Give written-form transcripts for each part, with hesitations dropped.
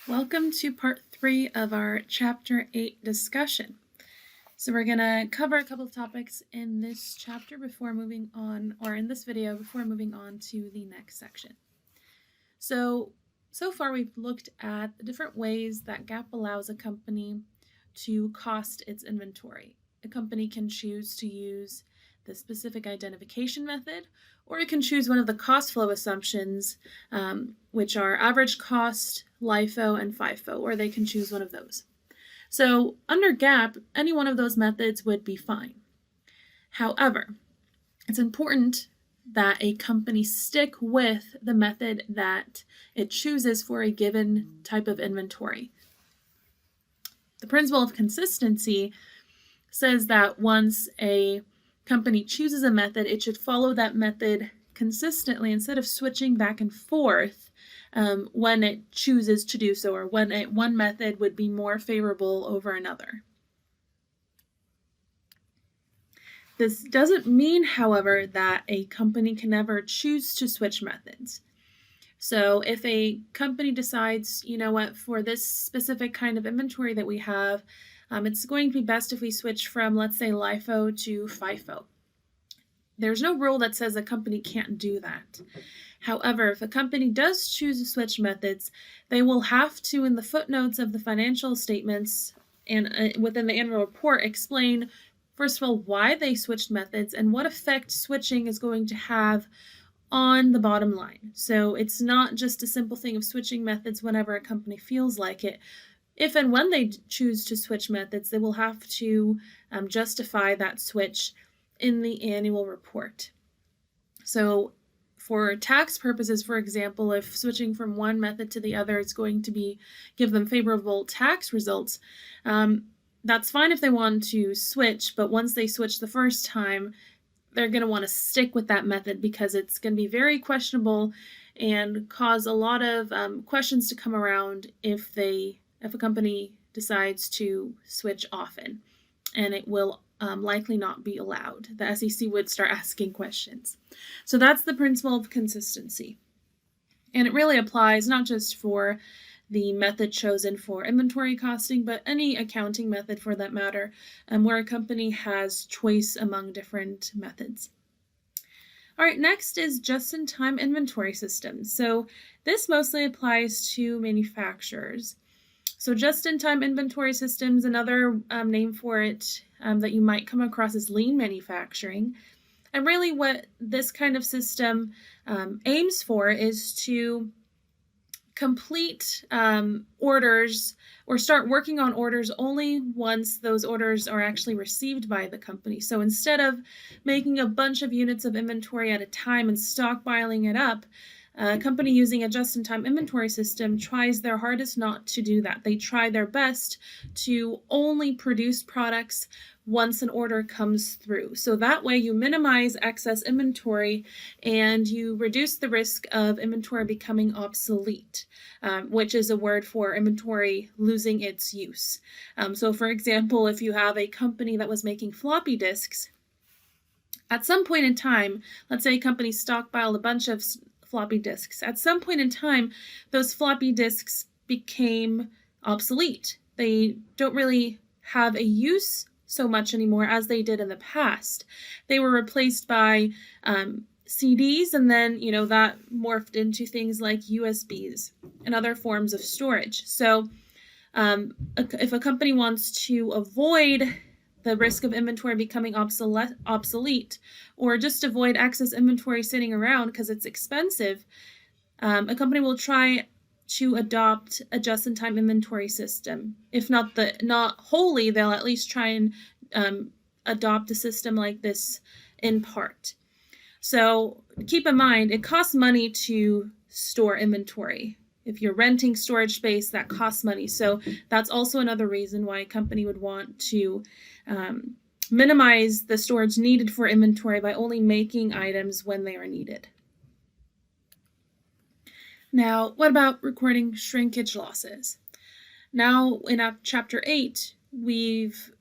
Welcome to part 3 of our chapter 8 discussion. So we're going to cover a couple of topics in this chapter before moving on, or in this video before moving on to the next section. So far we've looked at the different ways that GAAP allows a company to cost its inventory. A company can choose to use the specific identification method, or it can choose one of the cost flow assumptions, which are average cost, LIFO, and FIFO, or they can choose one of those. So under GAAP, any one of those methods would be fine. However, it's important that a company stick with the method that it chooses for a given type of inventory. The principle of consistency says that once a company chooses a method, it should follow that method consistently instead of switching back and forth when it chooses to do so, or when one method would be more favorable over another. This doesn't mean, however, that a company can never choose to switch methods. So if a company decides, you know what, for this specific kind of inventory that we have, it's going to be best if we switch from, let's say, LIFO to FIFO. There's no rule that says a company can't do that. However, if a company does choose to switch methods, they will have to, in the footnotes of the financial statements and within the annual report, explain, first of all, why they switched methods and what effect switching is going to have on the bottom line. So it's not just a simple thing of switching methods whenever a company feels like it. If and when they choose to switch methods, they will have to justify that switch in the annual report. So for tax purposes, for example, if switching from one method to the other is going to give them favorable tax results, that's fine if they want to switch, but once they switch the first time, they're going to want to stick with that method because it's going to be very questionable and cause a lot of questions to come around if a company decides to switch often, and it will likely not be allowed. The SEC would start asking questions. So that's the principle of consistency. And it really applies not just for the method chosen for inventory costing, but any accounting method for that matter, where a company has choice among different methods. All right, next is just-in-time inventory systems. So this mostly applies to manufacturers. So just-in-time inventory systems, another name for it that you might come across is lean manufacturing. And really what this kind of system aims for is to complete orders or start working on orders only once those orders are actually received by the company. So instead of making a bunch of units of inventory at a time and stockpiling it up, a company using a just-in-time inventory system tries their hardest not to do that. They try their best to only produce products once an order comes through. So that way you minimize excess inventory and you reduce the risk of inventory becoming obsolete, which is a word for inventory losing its use. So for example, if you have a company that was making floppy disks, at some point in time, let's say a company stockpiled a bunch of floppy disks. At some point in time, those floppy disks became obsolete. They don't really have a use so much anymore as they did in the past. They were replaced by CDs, and then that morphed into things like USBs and other forms of storage. So if a company wants to avoid the risk of inventory becoming obsolete, or just avoid excess inventory sitting around because it's expensive, a company will try to adopt a just-in-time inventory system. If not wholly, they'll at least try and adopt a system like this in part. So keep in mind, it costs money to store inventory. If you're renting storage space, that costs money. So that's also another reason why a company would want to minimize the storage needed for inventory by only making items when they are needed. Now, what about recording shrinkage losses? Now, in Chapter 8, we've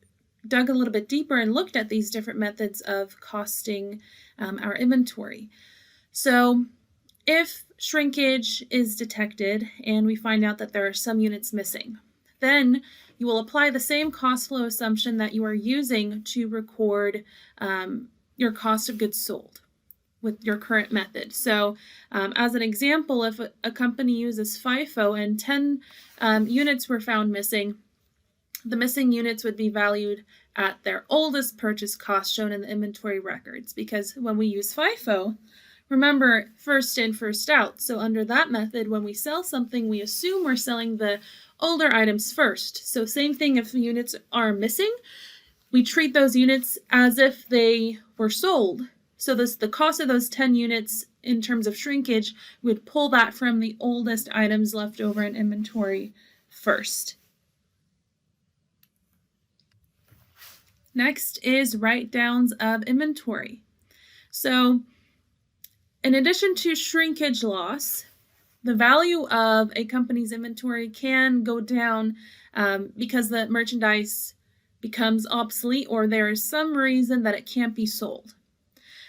dug a little bit deeper and looked at these different methods of costing our inventory. So If shrinkage is detected and we find out that there are some units missing, then you will apply the same cost flow assumption that you are using to record your cost of goods sold with your current method. So as an example, if a company uses FIFO and 10 units were found missing, the missing units would be valued at their oldest purchase cost shown in the inventory records, because when we use FIFO, remember, first in, first out. So under that method, when we sell something, we assume we're selling the older items first. So same thing if units are missing, we treat those units as if they were sold. So the cost of those 10 units in terms of shrinkage would pull that from the oldest items left over in inventory first. Next is write-downs of inventory. So in addition to shrinkage loss, the value of a company's inventory can go down because the merchandise becomes obsolete or there is some reason that it can't be sold.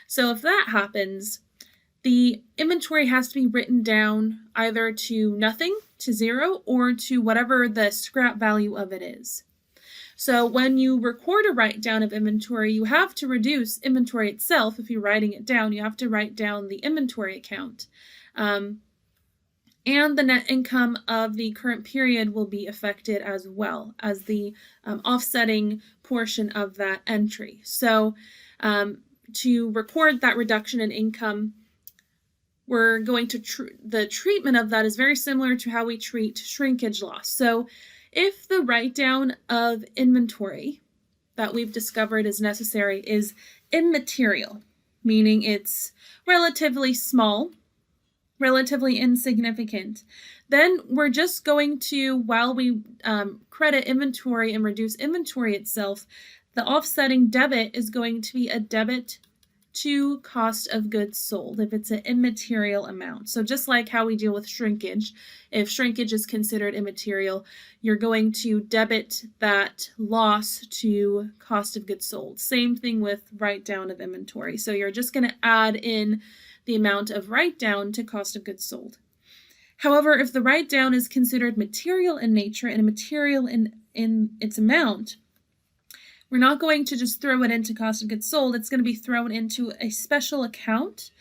So if that happens, the inventory has to be written down either to nothing, to zero, or to whatever the scrap value of it is. So when you record a write-down of inventory, you have to reduce inventory itself. If you're writing it down, you have to write down the inventory account. And the net income of the current period will be affected as well as the offsetting portion of that entry. So to record that reduction in income, we're going to the treatment of that is very similar to how we treat shrinkage loss. So if the write-down of inventory that we've discovered is necessary is immaterial, meaning it's relatively small, relatively insignificant, then we're just going to, while we credit inventory and reduce inventory itself, the offsetting debit is going to be a debit to cost of goods sold if it's an immaterial amount. So just like how we deal with shrinkage, if shrinkage is considered immaterial, you're going to debit that loss to cost of goods sold. Same thing with write-down of inventory. So you're just going to add in the amount of write-down to cost of goods sold. However, if the write-down is considered material in nature and immaterial in its amount, we're not going to just throw it into cost of goods sold. It's going to be thrown into a special account.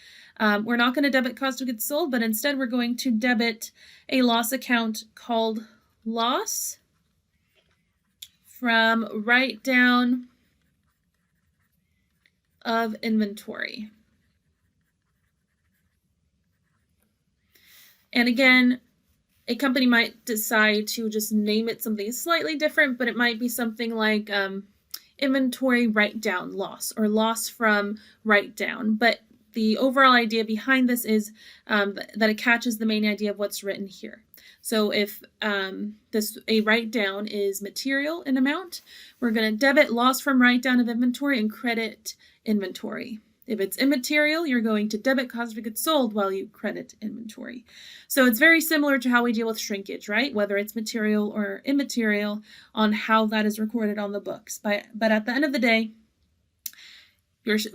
We're not going to debit cost of goods sold, but instead we're going to debit a loss account called loss from write-down of inventory. And again, a company might decide to just name it something slightly different, but it might be something like inventory write-down loss or loss from write-down. But the overall idea behind this is that it catches the main idea of what's written here. So if a write-down is material in amount, we're going to debit loss from write-down of inventory and credit inventory. If it's immaterial, you're going to debit cost of goods sold while you credit inventory. So it's very similar to how we deal with shrinkage, right? Whether it's material or immaterial on how that is recorded on the books. But at the end of the day,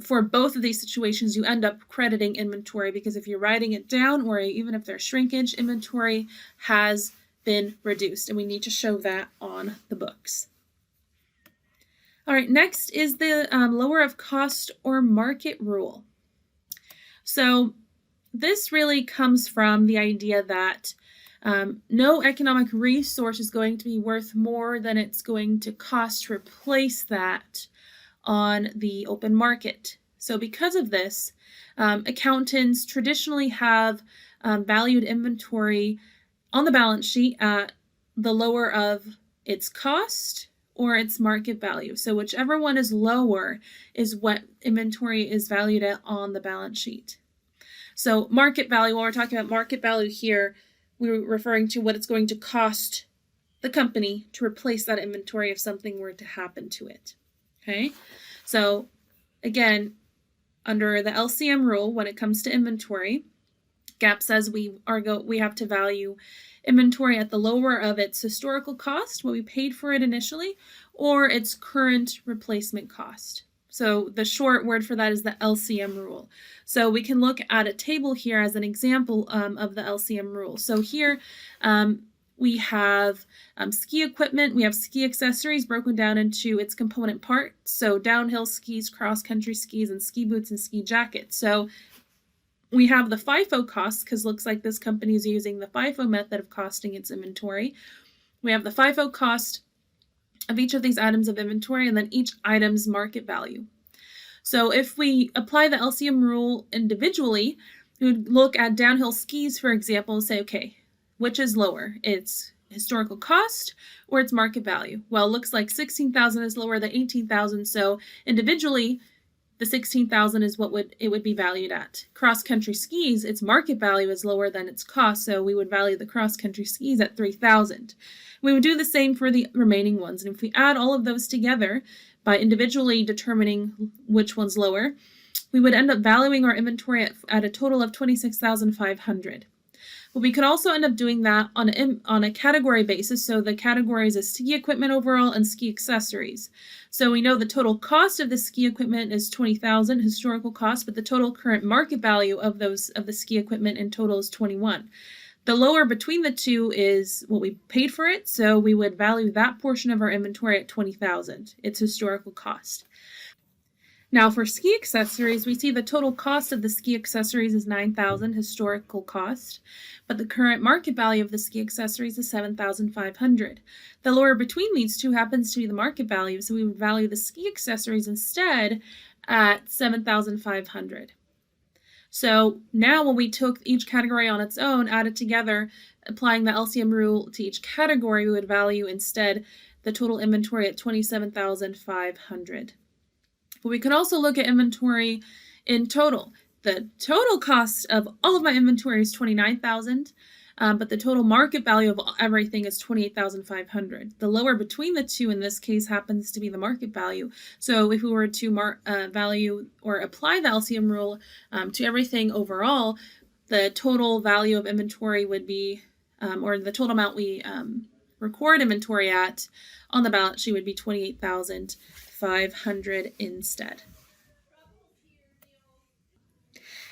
for both of these situations, you end up crediting inventory because if you're writing it down or even if there's shrinkage, inventory has been reduced. And we need to show that on the books. All right, next is the lower of cost or market rule. So this really comes from the idea that no economic resource is going to be worth more than it's going to cost to replace that on the open market. So because of this, accountants traditionally have valued inventory on the balance sheet at the lower of its cost or its market value. So whichever one is lower is what inventory is valued at on the balance sheet. So market value, when we're talking about market value here, we're referring to what it's going to cost the company to replace that inventory if something were to happen to it. Okay, so again, under the LCM rule, when it comes to inventory, GAAP says we have to value inventory at the lower of its historical cost, what we paid for it initially, or its current replacement cost. So the short word for that is the LCM rule. So we can look at a table here as an example of the LCM rule. So here we have ski equipment, we have ski accessories broken down into its component parts. So downhill skis, cross-country skis, and ski boots and ski jackets. So we have the FIFO costs, because looks like this company is using the FIFO method of costing its inventory. We have the FIFO cost of each of these items of inventory, and then each item's market value. So if we apply the LCM rule individually, we would look at downhill skis, for example, and say, okay, which is lower? Its historical cost or its market value? Well, it looks like 16,000 is lower than 18,000, so individually, the 16,000 is what it would be valued at. Cross-country skis, its market value is lower than its cost, so we would value the cross-country skis at 3,000. We would do the same for the remaining ones, and if we add all of those together by individually determining which one's lower, we would end up valuing our inventory at a total of 26,500. But we could also end up doing that on a category basis. So the categories is ski equipment overall and ski accessories. So we know the total cost of the ski equipment is 20,000 historical cost, but the total current market value of the ski equipment in total is 21. The lower between the two is what we paid for it, so we would value that portion of our inventory at 20,000, its historical cost. Now for ski accessories, we see the total cost of the ski accessories is 9,000 historical cost, but the current market value of the ski accessories is 7,500. The lower between these two happens to be the market value, so we would value the ski accessories instead at 7,500. So now when we took each category on its own, added together, applying the LCM rule to each category, we would value instead the total inventory at 27,500. But we could also look at inventory in total. The total cost of all of my inventory is 29,000, but the total market value of everything is 28,500. The lower between the two in this case happens to be the market value. So if we were to value or apply the LCM rule to everything overall, the total value of inventory would be, or the total amount we record inventory at on the balance sheet would be 28,500 instead.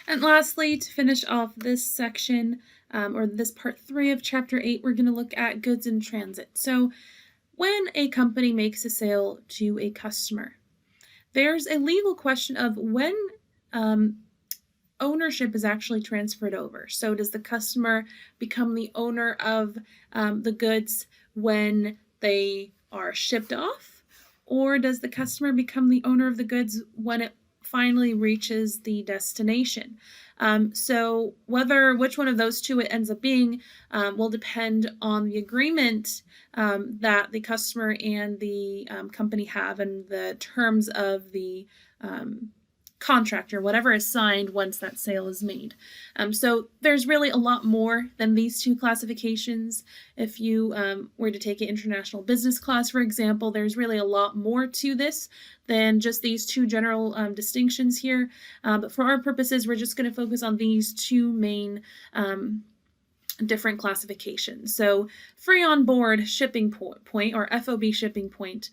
And lastly, to finish off this section, or this part 3 of chapter 8, we're going to look at goods in transit. So when a company makes a sale to a customer, there's a legal question of when ownership is actually transferred over. So does the customer become the owner of the goods when they are shipped off, or does the customer become the owner of the goods when it finally reaches the destination? So which one of those two it ends up being will depend on the agreement that the customer and the company have and the terms of the contract or whatever is signed once that sale is made. So there's really a lot more than these two classifications. If you were to take an international business class, for example, there's really a lot more to this than just these two general distinctions here. But for our purposes, we're just going to focus on these two main different classifications. So free on board shipping point or FOB shipping point.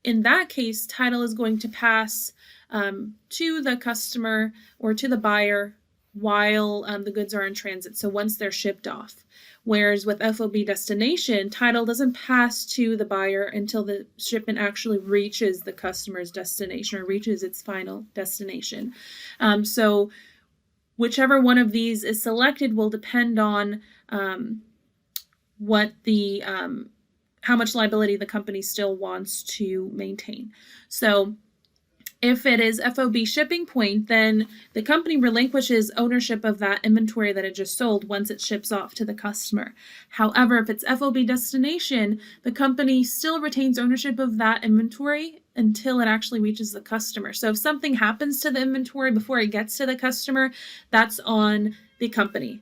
In that case, title is going to pass to the customer or to the buyer while the goods are in transit, so once they're shipped off. Whereas with FOB destination, title doesn't pass to the buyer until the shipment actually reaches the customer's destination or reaches its final destination. So whichever one of these is selected will depend on what the how much liability the company still wants to maintain. So if it is FOB shipping point, then the company relinquishes ownership of that inventory that it just sold once it ships off to the customer. However, if it's FOB destination, the company still retains ownership of that inventory until it actually reaches the customer. So if something happens to the inventory before it gets to the customer, that's on the company.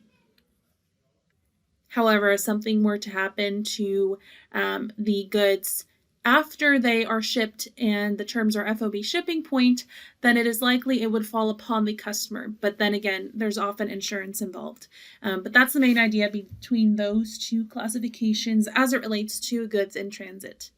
However, if something were to happen to the goods after they are shipped and the terms are FOB shipping point, then it is likely it would fall upon the customer. But then again, there's often insurance involved. But that's the main idea between those two classifications as it relates to goods in transit.